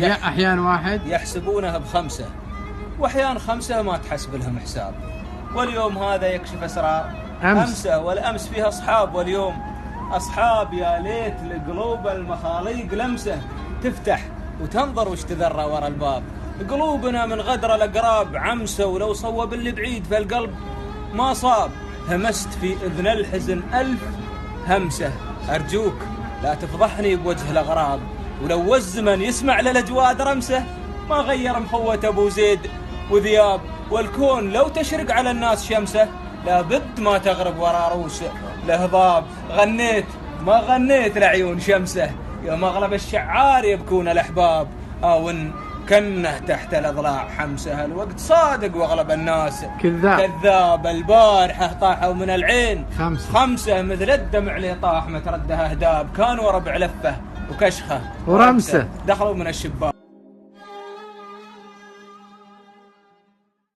أحيان واحد يحسبونها ب5، وأحيان 5 ما تحسب لهم حساب. واليوم هذا يكشف أسرار أمسه، والأمس فيها أصحاب، واليوم أصحاب. يا ليت القلوب المخاليق لمسه تفتح وتنظر وش تذرى ورا الباب. قلوبنا من غدر الأقراب عمسة، ولو صوب اللي بعيد فالقلب ما صاب. همست في إذن الحزن 1000 همسة. أرجوك لا تفضحني بوجه الأغراب، ولو الزمن يسمع للأجواد رمسه ما غير مخوة أبو زيد وذياب. والكون لو تشرق على الناس شمسه لابد ما تغرب ورا روس الهضاب. غنيت ما غنيت لعيون شمسه، يوم أغلب الشعار يبكون الأحباب. أو إن كنه تحت الأضلاع حمسه، الوقت صادق وأغلب الناس كذاب. البارحة طاحوا من العين 5 مثل الدمع اللي طاح مترده أهداب. كانوا ربع لفه وكشخه ورمسه دخلوا من الشباك.